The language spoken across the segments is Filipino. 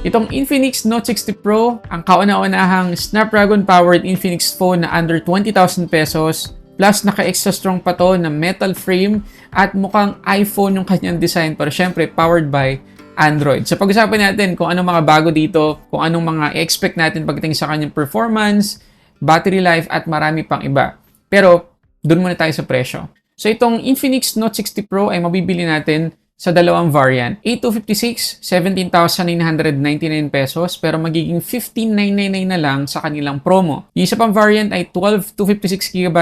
Itong Infinix Note 60 Pro, ang kauna-unahang Snapdragon-powered Infinix phone na under 20,000 pesos, plus naka-extra strong pa to na metal frame at mukhang iPhone yung kanyang design, pero syempre powered by Android. So pag-usapan natin kung anong mga bago dito, kung anong mga expect natin pagdating sa kanyang performance, battery life, at marami pang iba. Pero doon muna tayo sa presyo. So itong Infinix Note 60 Pro ay mabibili natin sa dalawang variant. A256, 17,999 pesos, pero magiging 15,999 na lang sa kanilang promo. Yung isa pang variant ay 12 256 GB,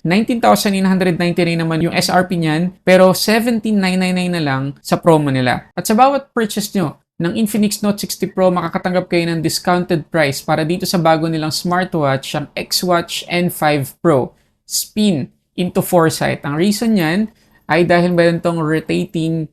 19,999 naman yung SRP niyan, pero 17,999 na lang sa promo nila. At sa bawat purchase nyo ng Infinix Note 60 Pro, makakatanggap kayo ng discounted price para dito sa bago nilang smartwatch, ang X-Watch N5 Pro Spin into Foresight. Ang reason niyan ay dahil meron tong rotating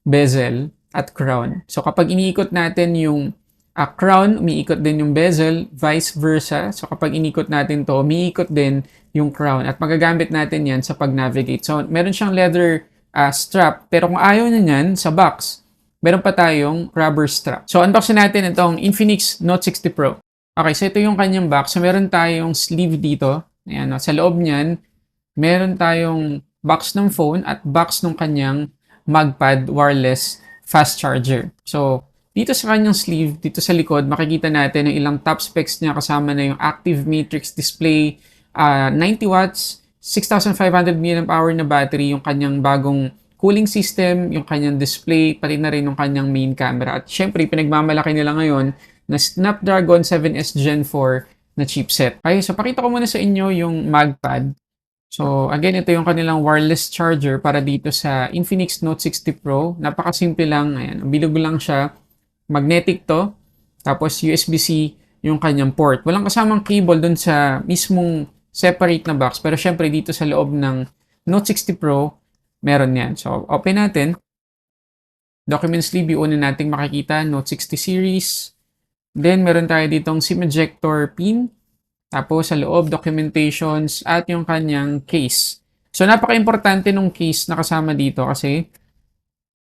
bezel at crown. So kapag iniikot natin yung crown, umiikot din yung bezel, vice versa. So kapag inikot natin to, umiikot din yung crown at magagamit natin yan sa pag-navigate. So meron siyang leather strap, pero kung ayaw nyo yan sa box, meron pa tayong rubber strap. So unboxin natin itong Infinix Note 60 Pro. Okay, so ito yung kanyang box. So meron tayong sleeve dito. Ayan, sa loob niyan, meron tayong box ng phone at box ng kanyang MagPad wireless fast charger. So, dito sa kanyang sleeve, dito sa likod, makikita natin yung ilang top specs niya kasama na yung active matrix display, 90 watts, 6,500 mAh na battery, yung kanyang bagong cooling system, yung kanyang display, pati na rin yung kanyang main camera. At syempre, pinagmamalaki nila ngayon na Snapdragon 7S Gen 4 na chipset. Okay, so pakita ko muna sa inyo yung MagPad. So, again, ito yung kanilang wireless charger para dito sa Infinix Note 60 Pro. Napakasimple lang. Ayan, bilog lang siya. Magnetic to. Tapos, USB-C yung kanyang port. Walang kasamang cable dun sa mismong separate na box. Pero, syempre, dito sa loob ng Note 60 Pro, meron yan. So, open natin. Document sleeve, yung una nating makikita, Note 60 series. Then, meron tayo ditong SIM ejector pin. Tapos, sa loob, documentations, at yung kanyang case. So, napaka-importante nung case na kasama dito kasi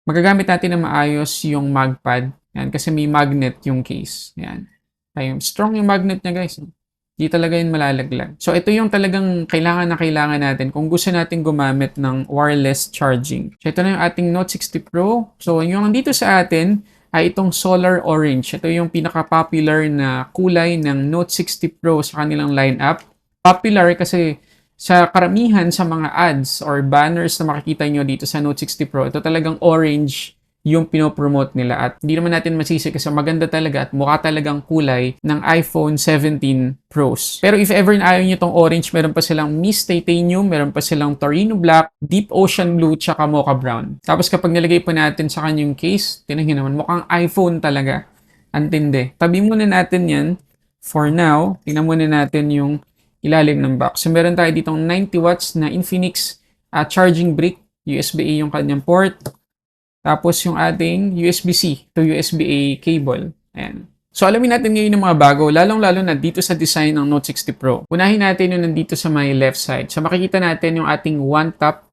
magagamit natin na maayos yung MagPad. Yan, kasi may magnet yung case. Yan. Ay, strong yung magnet niya, guys. Hindi talaga yun malalaglag. So, ito yung talagang kailangan na kailangan natin kung gusto natin gumamit ng wireless charging. So, ito na yung ating Note 60 Pro. So, yung nandito sa atin ay itong Solar Orange. Ito yung pinaka-popular na kulay ng Note 60 Pro sa kanilang lineup. Popular kasi sa karamihan sa mga ads or banners na makikita nyo dito sa Note 60 Pro, ito talagang orange yung pinopromote nila. At hindi naman natin masisi kasi maganda talaga at mukha talagang kulay ng iPhone 17 Pros. Pero if ever na ayaw nyo itong orange, meron pa silang Mist Titanium, meron pa silang Torino Black, Deep Ocean Blue, tsaka Mocha Brown. Tapos kapag nilagay pa natin sa kanyang case, tinangin naman, mukhang iPhone talaga. Antindi. Tabi muna natin yan. For now, tingnan muna natin yung ilalim ng box. So meron tayo ditong 90 watts na Infinix charging brick. USB-A yung kanyang port. Tapos yung ating USB-C to USB-A cable. Ayan. So alamin natin ngayon ng mga bago, lalong-lalo na dito sa design ng Note 60 Pro. Unahin natin yung nandito sa my left side. So makikita natin yung ating one tap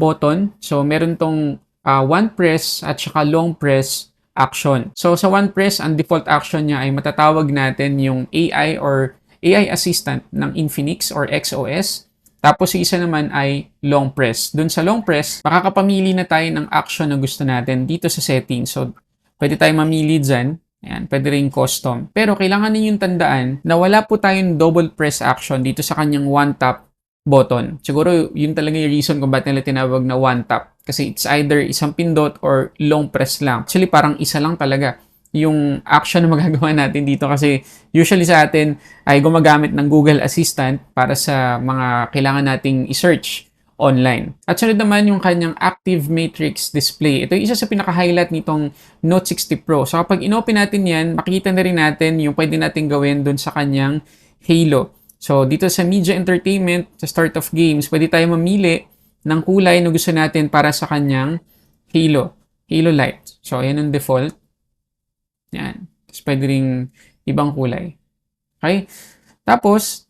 button. So meron tong one press at saka long press action. So sa one press, ang default action niya ay matatawag natin yung AI or AI assistant ng Infinix or XOS. Tapos yung isa naman ay long press. Doon sa long press, makakapamili na tayo ng action na gusto natin dito sa settings. So, pwede tayo mamili dyan. Ayan, pwede rin custom. Pero kailangan ninyong tandaan na wala po tayong double press action dito sa kanyang one tap button. Siguro yun talaga yung reason kung bakit nila tinawag na one tap. Kasi it's either isang pindot or long press lang. Actually, parang isa lang talaga yung action na magagawa natin dito kasi usually sa atin ay gumagamit ng Google Assistant para sa mga kailangan nating i-search online. At sunod naman yung kanyang Active Matrix Display. Ito yung isa sa pinaka-highlight nitong Note 60 Pro. So kapag in-open natin yan, makikita na rin natin yung pwede natin gawin dun sa kanyang Halo. So dito sa Media Entertainment, sa Start of Games, pwede tayo mamili ng kulay na gusto natin para sa kanyang Halo. Halo Light. So ayan ang default. Yan. Tapos pwede rin ibang kulay. Okay? Tapos,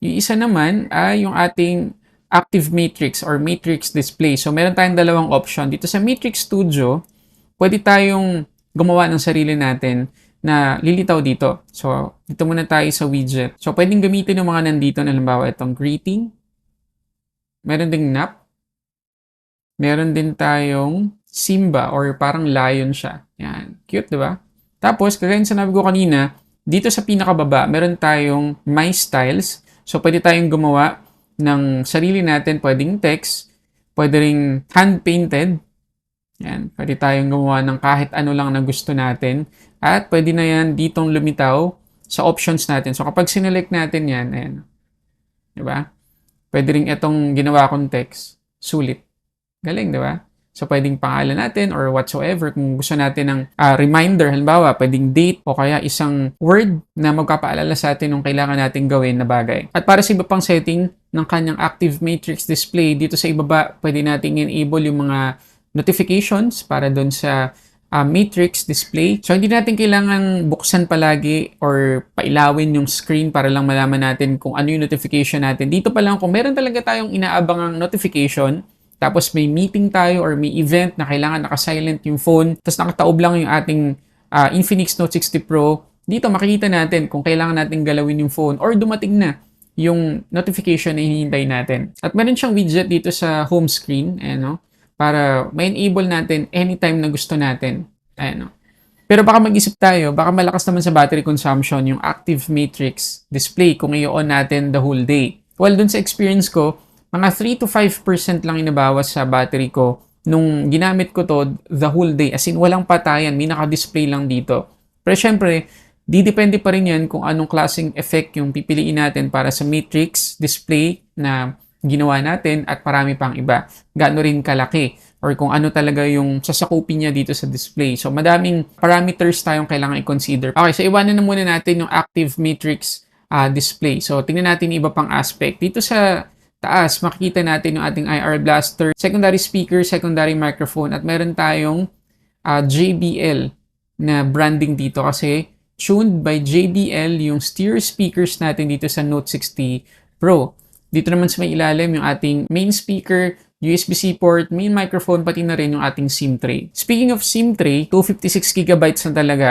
yung isa naman ay yung ating Active Matrix or Matrix Display. So, meron tayong dalawang option. Dito sa Matrix Studio, pwede tayong gumawa ng sarili natin na lilitaw dito. So, dito muna tayo sa widget. So, pwedeng gamitin yung mga nandito na halimbawa itong greeting. Meron ding nap. Meron din tayong Simba or parang lion siya. Yan. Cute, di ba? Tapos, kagaya ng sinabi ko kanina, dito sa pinakababa, meron tayong My Styles. So, pwede tayong gumawa ng sarili natin. Pwedeng text. Pwede ring hand-painted. Yan. Pwede tayong gumawa ng kahit ano lang na gusto natin. At pwede na yan ditong lumitaw sa options natin. So, kapag sinelect natin yan, ayan. Diba? Pwede rin itong ginawa kong text. Sulit. Galing, di ba? So, pwedeng pangalan natin or whatsoever. Kung gusto natin ng reminder, halimbawa, pwedeng date o kaya isang word na magpapaalala sa atin ng kailangan natin gawin na bagay. At para sa iba pang setting ng kanyang active matrix display, dito sa ibaba, pwede nating enable yung mga notifications para doon sa matrix display. So, hindi natin kailangan buksan palagi or pailawin yung screen para lang malaman natin kung ano yung notification natin. Dito pa lang, kung meron talaga tayong inaabangang notification, tapos may meeting tayo or may event na kailangan naka-silent yung phone, tapos nakataob lang yung ating Infinix Note 60 Pro, dito makikita natin kung kailangan natin galawin yung phone or dumating na yung notification na hinihintay natin. At meron siyang widget dito sa home screen, para ma-enable natin anytime na gusto natin. Pero baka mag-isip tayo, baka malakas naman sa battery consumption yung active matrix display kung i-on natin the whole day. Well, dun sa experience ko, mga 3 to 5% lang inabawas sa battery ko nung ginamit ko to the whole day. As in, walang patayan, may naka-display lang dito. Pero syempre, didepende pa rin yan kung anong klaseng effect yung pipiliin natin para sa matrix display na ginawa natin at parami pang iba. Gaano rin kalaki or kung ano talaga yung sasakupin niya dito sa display. So, madaming parameters tayong kailangan i-consider. Okay, so iwanan na muna natin yung active matrix display. So, tingnan natin yung iba pang aspect. Dito sa taas, makikita natin yung ating IR blaster, secondary speaker, secondary microphone, at meron tayong JBL na branding dito kasi tuned by JBL yung stereo speakers natin dito sa Note 60 Pro. Dito naman sa may ilalim yung ating main speaker, USB-C port, main microphone, pati na rin yung ating SIM tray. Speaking of SIM tray, 256GB na talaga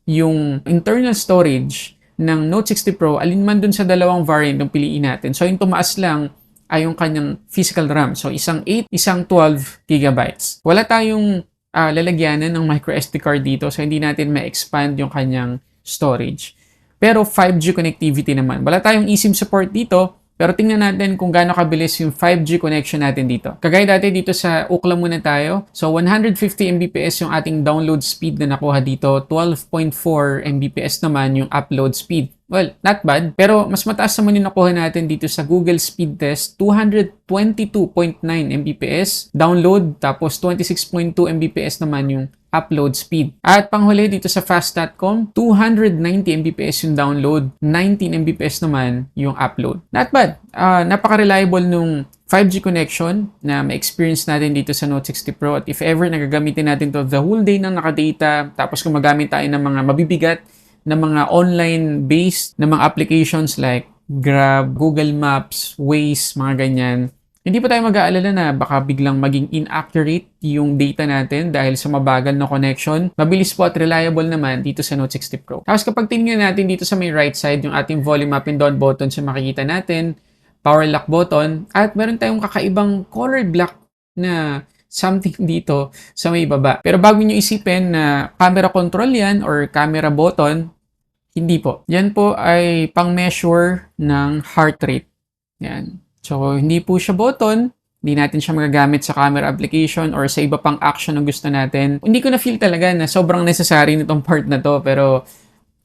yung internal storage ng Note 60 Pro, alinman dun sa dalawang variant yung piliin natin. So yung tumaas lang ay yung kanyang physical RAM. So, isang 8, isang 12 gigabytes. Wala tayong lalagyanan ng microSD card dito, so hindi natin ma-expand yung kanyang storage. Pero 5G connectivity naman. Wala tayong eSIM support dito, pero tingnan natin kung gaano kabilis yung 5G connection natin dito. Kagaya dati dito sa Ookla muna tayo. So, 150 Mbps yung ating download speed na nakuha dito. 12.4 Mbps naman yung upload speed. Well, not bad. Pero mas mataas naman yung nakuha natin dito sa Google Speed Test. 222.9 Mbps download, tapos 26.2 Mbps naman yung upload speed. At panghuli dito sa fast.com, 290 Mbps yung download, 19 Mbps naman yung upload. Not bad. Napaka-reliable nung 5G connection na ma-experience natin dito sa Note 60 Pro. At if ever nagagamitin natin to the whole day ng nakadata, tapos kung magamit tayo ng mga mabibigat na mga online-based na mga applications like Grab, Google Maps, Waze, mga ganyan, hindi pa tayo mag-aalala na baka biglang maging inaccurate yung data natin dahil sa mabagal na connection. Mabilis po at reliable naman dito sa Note 60 Pro. Tapos kapag tingnan natin dito sa may right side, yung ating volume up and down button, so makikita natin, power lock button, at meron tayong kakaibang colored black na something dito sa may baba. Pero bago nyo isipin na camera control yan or camera button, hindi po. Yan po ay pang-measure ng heart rate. Yan. So, hindi po siya button. Hindi natin siya magagamit sa camera application or sa iba pang action na gusto natin. Hindi ko na-feel talaga na sobrang necessary nitong part na to. Pero,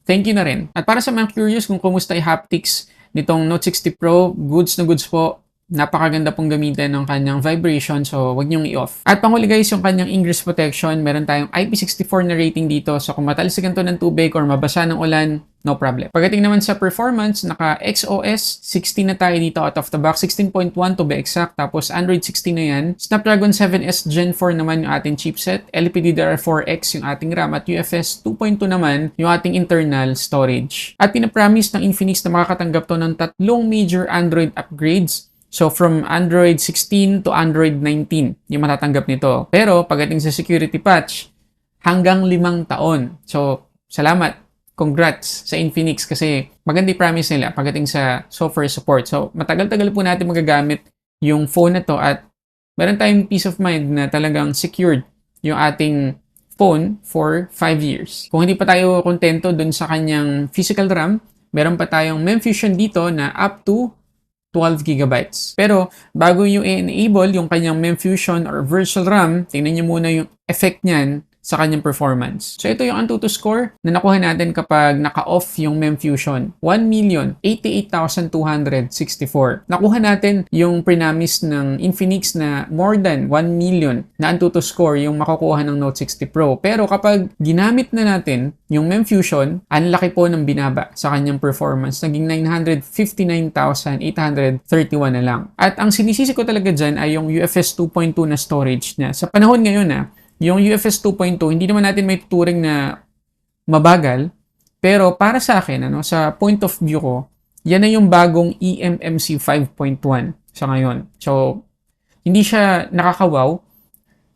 thank you na rin. At para sa mga curious kung kumusta yung haptics nitong Note 60 Pro, goods na goods po. Napakaganda pong gamitin ng kanyang vibration, so wag niyong i-off. At panghuli guys, yung kanyang ingress protection, meron tayong IP64 na rating dito. So kung matalsikan to ng tubig or mabasa ng ulan, no problem. Pagdating naman sa performance, naka XOS 16 na tayo dito out of the box, 16.1 to be exact, tapos Android 16 na yan. Snapdragon 7S Gen 4 naman yung ating chipset, LPDDR4X yung ating RAM, at UFS 2.2 naman yung ating internal storage. At pinapromise ng Infinix na makakatanggap to ng 3 major Android upgrades. So, from Android 16 to Android 19, yung matatanggap nito. Pero, pagdating sa security patch, hanggang 5 taon. So, salamat. congrats sa Infinix kasi maganda yung promise nila pagdating sa software support. So, matagal-tagal po natin magagamit yung phone na to at meron tayong peace of mind na talagang secured yung ating phone for 5 years. Kung hindi pa tayo kontento dun sa kanyang physical RAM, meron pa tayong memfusion dito na up to 12 gigabytes. Pero bago yung i-enable yung kanyang memfusion or virtual RAM, tingnan nyo muna yung effect niyan sa kanyang performance. So ito yung Antutu score na nakuha natin kapag naka-off yung memfusion. 1,088,264. Nakuha natin yung prenamis ng Infinix na more than 1 million na Antutu score yung makukuha ng Note 60 Pro. Pero kapag ginamit na natin yung memfusion, ang laki po ng binaba sa kanyang performance. Naging 959,831 na lang. At ang sinisisi ko talaga dyan ay yung UFS 2.2 na storage niya. Sa panahon ngayon yung UFS 2.2, hindi naman natin may tuturing na mabagal. Pero para sa akin, sa point of view ko, yan na yung bagong eMMC 5.1 sa ngayon. So, hindi siya nakakawaw.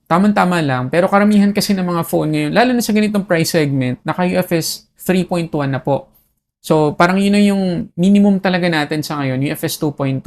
Tama-tama lang. Pero karamihan kasi ng mga phone ngayon, lalo na sa ganitong price segment, naka-UFS 3.1 na po. So, parang yun na yung minimum talaga natin sa ngayon, UFS 2.2.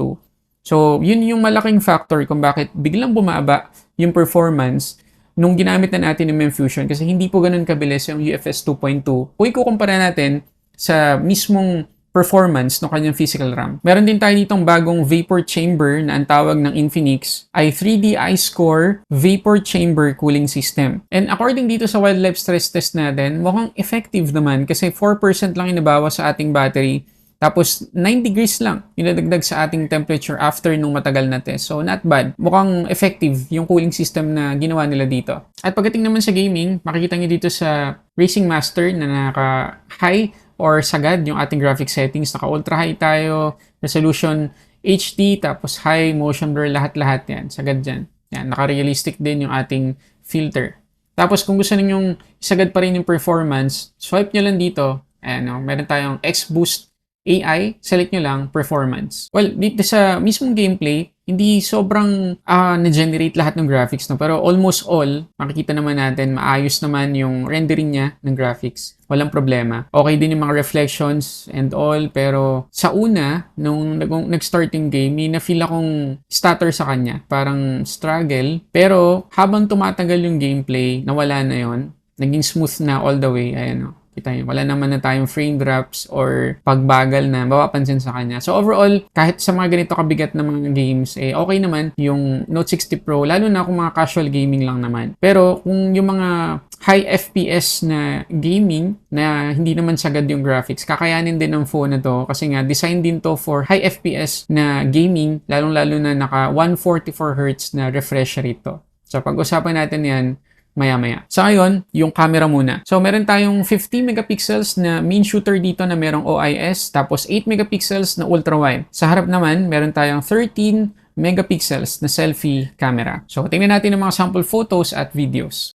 So, yun yung malaking factor kung bakit biglang bumaba yung performance nung ginamit na natin yung memfusion kasi hindi po ganun kabilis yung UFS 2.2. Kung ikukumpara natin sa mismong performance ng kanyang physical RAM. Meron din tayo ditong bagong vapor chamber na ang tawag ng Infinix ay 3D iScore Vapor Chamber Cooling System. And according dito sa wildlife stress test natin, mukhang effective naman kasi 4% lang inabawas sa ating battery. Tapos, 9 degrees lang yung nadagdag sa ating temperature after nung matagal na test. So, not bad. Mukhang effective yung cooling system na ginawa nila dito. At pagdating naman sa gaming, makikita nyo dito sa Racing Master na naka-high or sagad yung ating graphic settings. Naka-ultra high tayo, resolution HD, tapos high, motion blur, lahat-lahat yan. Sagad dyan. Yan, naka-realistic din yung ating filter. Tapos, kung gusto ninyong isagad pa rin yung performance, swipe nyo lang dito. Ayan, meron tayong X-Boost AI, select nyo lang performance. Well, dito sa mismong gameplay, hindi sobrang na-generate lahat ng graphics, no? Pero almost all, makikita naman natin, maayos naman yung rendering niya ng graphics. Walang problema. Okay din yung mga reflections and all, pero sa una, nung nag-start yung game, may na-feel akong stutter sa kanya. Parang struggle. Pero habang tumatagal yung gameplay, nawala na yon, naging smooth na all the way. Ayan, no? Wala naman na tayong frame drops or pagbagal na mapapansin sa kanya. So overall, kahit sa mga ganito kabigat na mga games, okay naman yung Note 60 Pro, lalo na kung mga casual gaming lang naman. Pero kung yung mga high FPS na gaming na hindi naman sagad yung graphics, kakayanin din ng phone na to kasi nga design din to for high FPS na gaming, lalong-lalo na naka 144Hz na refresh rate to. So pag-usapan natin yan maya-maya. So ngayon, yung camera muna. So meron tayong 50 megapixels na main shooter dito na merong OIS, tapos 8 megapixels na ultra-wide. Sa harap naman, meron tayong 13 megapixels na selfie camera. So tingnan natin ang mga sample photos at videos.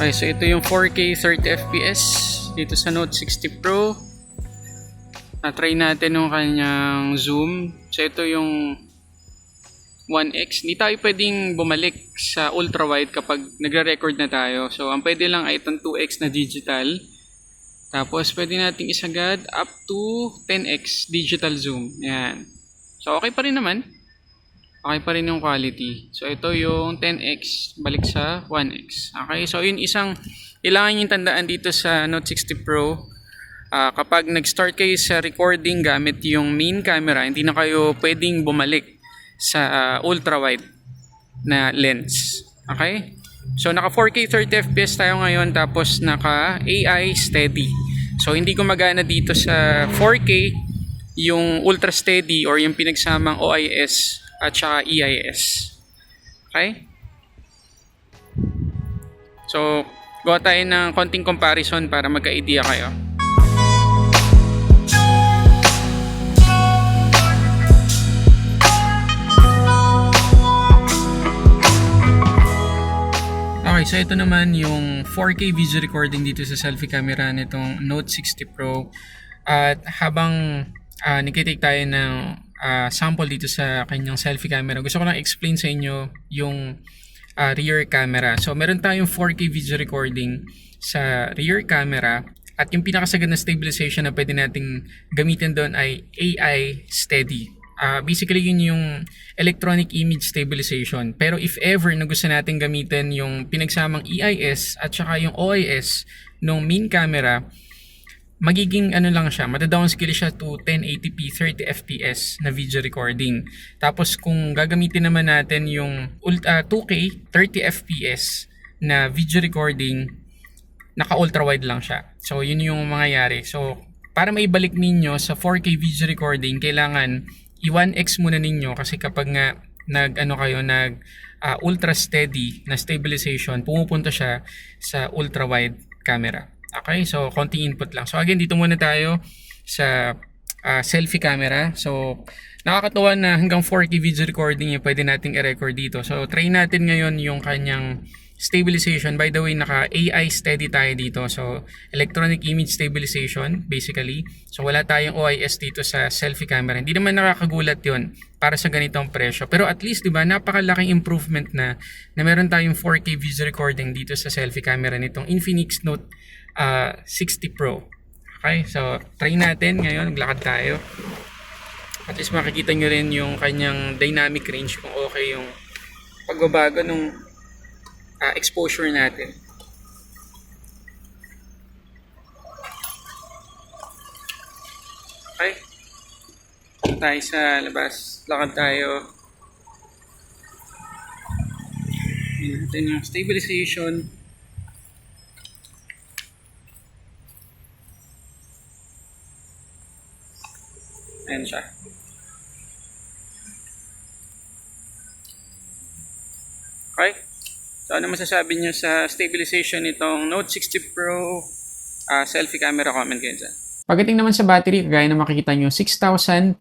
Okay, so ito yung 4K 30fps dito sa Note 60 Pro. Na-try natin yung kanyang zoom. So ito yung 1x. Hindi tayo pwedeng bumalik sa ultra wide kapag nagre-record na tayo. So ang pwede lang ay itong 2x na digital. Tapos, pwede nating isagad up to 10x digital zoom. Ayan. So, okay pa rin naman. Okay pa rin yung quality. So, ito yung 10x balik sa 1x. Okay, so yun isang kailangan yung tandaan dito sa Note 60 Pro. Kapag nag-start kayo sa recording gamit yung main camera, hindi na kayo pwedeng bumalik sa ultra-wide na lens. Okay? So, naka 4K 30 FPS tayo ngayon, tapos naka AI steady. So, hindi gumagana dito sa 4K yung ultra steady or yung pinagsamang OIS at saka EIS. Okay? So, gawa tayo ng konting comparison para magka-idea kayo. Okay, so ito naman yung 4K video recording dito sa selfie camera nitong Note 60 Pro. At habang nagtitake tayo ng sample dito sa kanyang selfie camera, gusto ko lang explain sa inyo yung rear camera. So meron tayong 4K video recording sa rear camera, at yung pinakasagad na stabilization na pwede nating gamitin doon ay AI steady. Basically yun yung electronic image stabilization. Pero if ever na gusto natin gamitin yung pinagsamang EIS at saka yung OIS ng main camera, magiging ano lang siya, mata-downscale siya to 1080p 30 fps na video recording. Tapos kung gagamitin naman natin yung 2K 30 fps na video recording, naka ultra wide lang siya. So yun yung mangyayari. So para maibalik ninyo sa 4K video recording, kailangan i-1x muna ninyo, kasi kapag nga nag ultra steady na stabilization, pumupunta siya sa ultra wide camera. Okay, so konting input lang. So again, dito muna tayo sa selfie camera. So nakakatuwa na hanggang 4K video recording yung pwede nating i-record dito. So try natin ngayon yung kanyang stabilization. By the way, naka AI steady tayo dito. So electronic image stabilization basically. So wala tayong OIS dito sa selfie camera. Hindi naman nakakagulat yon para sa ganitong presyo. Pero at least, 'di ba, napakalaking improvement na meron tayong 4K video recording dito sa selfie camera nitong Infinix Note 60 Pro. Okay, so try natin ngayon. Maglakad tayo. At least makikita nyo rin yung kanyang dynamic range, kung okay yung pagbabago ng exposure natin. Okay. Tayo sa labas. Lakad tayo. Tingnan natin yung stabilization. Ayan siya. Okay. So ano masasabi nyo sa stabilization nitong Note 60 Pro selfie camera? Comment kayo dyan. Pagdating naman sa battery, kagaya na makikita nyo, 6,500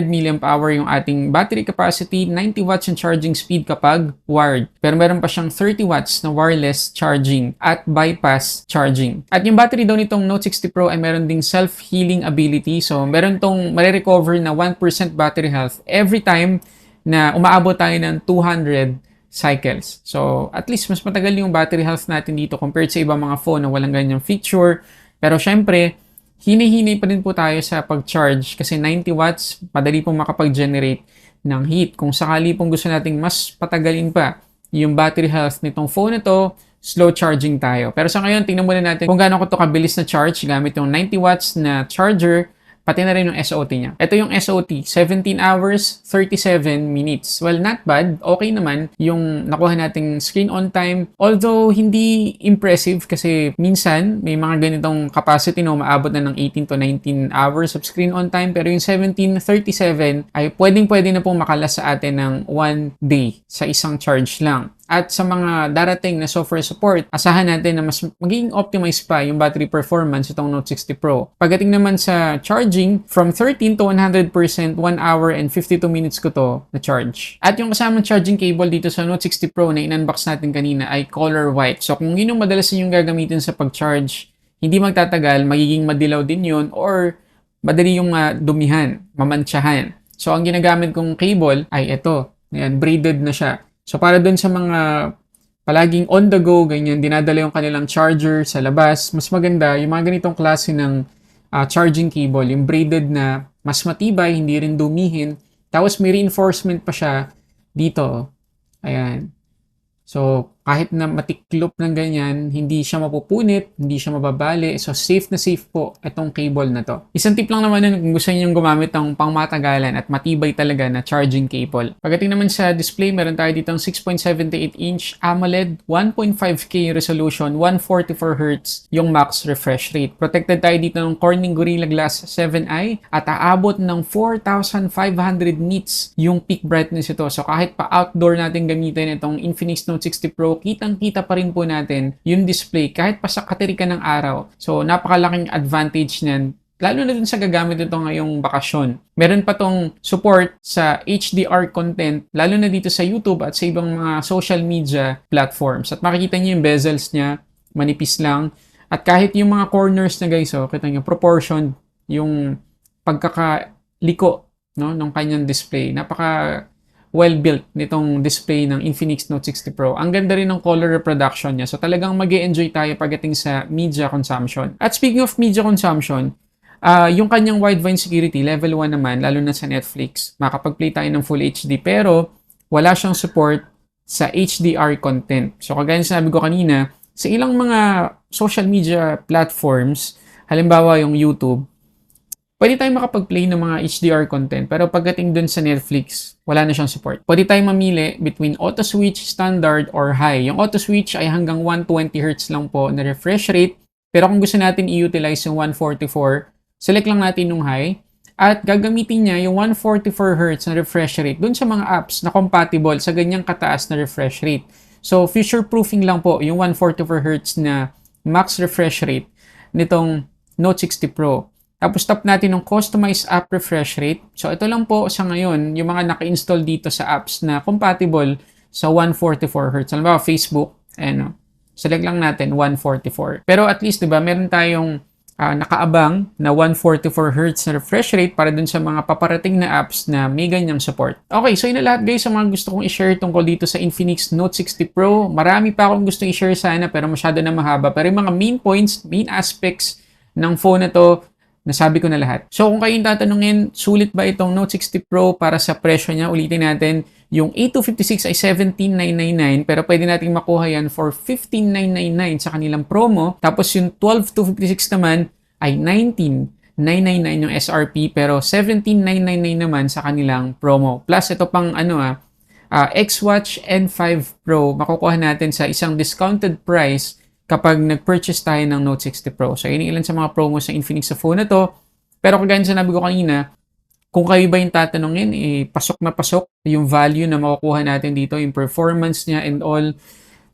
mAh yung ating battery capacity, 90 watts yung charging speed kapag wired. Pero meron pa siyang 30 watts na wireless charging at bypass charging. At yung battery daw nitong Note 60 Pro ay meron ding self-healing ability. So meron tong marirecover na 1% battery health every time na umaabot tayo ng 200 cycles. So, at least mas matagal yung battery health natin dito compared sa ibang mga phone na walang ganyang feature. Pero syempre, hini-hini pa rin po tayo sa pag-charge kasi 90 watts, madali pong makapag-generate ng heat. Kung sakali pong gusto nating mas patagalin pa yung battery health nitong phone na to, slow charging tayo. Pero sa ngayon, tingnan muna natin kung gaano ko to kabilis na charge gamit yung 90 watts na charger, pati na rin yung SOT niya. Ito yung SOT, 17 hours, 37 minutes. Well, not bad. Okay naman yung nakuha nating screen on time. Although, hindi impressive kasi minsan may mga ganitong capacity na umaabot na ng 18 to 19 hours of screen on time. Pero yung 17:37 ay pwedeng-pwede na pong makalas sa atin ng 1 day sa isang charge lang. At sa mga darating na software support, asahan natin na mas magiging optimize pa yung battery performance itong Note 60 Pro. Pagdating naman sa charging, from 13 to 100%, 1 hour and 52 minutes ko to na charge. At yung kasamang charging cable dito sa Note 60 Pro na in-unbox natin kanina ay color white. So kung yun yung madalas yung gagamitin sa pag-charge, hindi magtatagal, magiging madilaw din yun or madali yung dumihan, mamantsahan. So ang ginagamit kong cable ay ito. Ayan, braided na siya. So para dun sa mga palaging on the go, ganyan, dinadala yung kanilang charger sa labas. Mas maganda yung mga ganitong klase ng charging cable, yung braided na mas matibay, hindi rin dumihin. Tapos may reinforcement pa siya dito. Ayan. So, kahit na matiklop ng ganyan, hindi siya mapupunit, hindi siya mababali. So, safe na safe po itong cable na to. Isang tip lang naman nun kung gusto niyo gumamit ng pangmatagalan at matibay talaga na charging cable. Pagdating naman sa display, meron tayo dito 6.78-inch AMOLED, 1.5K resolution, 144Hz yung max refresh rate. Protected tayo dito ng Corning Gorilla Glass 7i at aabot ng 4,500 nits yung peak brightness ito. So, kahit pa outdoor natin gamitin itong Infinix Note 60 Pro, kitang-kita pa rin po natin yung display kahit pa sa katirikan ng araw. So, napakalaking advantage niyan, lalo na dun sa gagamit ito ngayong bakasyon. Meron pa tong support sa HDR content, lalo na dito sa YouTube at sa ibang mga social media platforms. At makikita niyo yung bezels niya, manipis lang. At kahit yung mga corners na guys, kita niyo, proportion yung pagkakaliko, no, ng kanyang display. Napaka well-built nitong display ng Infinix Note 60 Pro. Ang ganda rin ng color reproduction niya. So talagang mag-e-enjoy tayo pagdating sa media consumption. At speaking of media consumption, yung kanyang wideband security, level 1 naman, lalo na sa Netflix. Makapag-play tayo ng Full HD, pero wala siyang support sa HDR content. So kagaya na sinabi ko kanina, sa ilang mga social media platforms, halimbawa yung YouTube, pwede tayong makapag-play ng mga HDR content, pero pagdating dun sa Netflix, wala na siyang support. Pwede tayong mamili between auto switch, standard, or high. Yung auto switch ay hanggang 120Hz lang po na refresh rate, pero kung gusto natin i-utilize yung 144, select lang natin yung high, at gagamitin niya yung 144Hz na refresh rate dun sa mga apps na compatible sa ganyang kataas na refresh rate. So, future-proofing lang po yung 144Hz na max refresh rate nitong Note 60 Pro. Tapos tap natin ng Customize App Refresh Rate. So ito lang po sa ngayon, yung mga naka-install dito sa apps na compatible sa 144Hz. Halimbawa, Facebook, select lang natin 144. Pero at least, diba, meron tayong nakaabang na 144Hz na refresh rate para dun sa mga paparating na apps na may ganyang support. Okay, so yun na lahat guys sa mga gusto kong i-share tungkol dito sa Infinix Note 60 Pro. Marami pa akong gusto i-share sana pero masyado na mahaba. Pero yung mga main points, main aspects ng phone na to, nasabi ko na lahat. So kung kayong tatanungin, sulit ba itong Note 60 Pro para sa presyo niya? Ulitin natin, yung A256 ay 17,999 pero pwede nating makuha yan for 15,999 sa kanilang promo. Tapos yung 12,256 naman ay 19,999 yung SRP pero 17,999 naman sa kanilang promo. Plus ito pang X-Watch N5 Pro makukuha natin sa isang discounted price kapag nag-purchase tayo ng Note 60 Pro. So, yun ilan sa mga promos sa Infinix sa phone na to. Pero kagaya na sinabi ko kanina, kung kayo ba yung tatanungin, pasok na pasok yung value na makukuha natin dito, yung performance niya and all,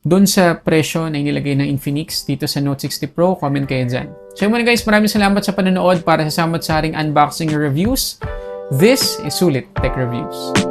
dun sa presyo na inilagay ng Infinix dito sa Note 60 Pro, comment kayo dyan. So, yun muna guys, maraming salamat sa panonood para sa samot-saring unboxing reviews. This is Sulit Tech Reviews.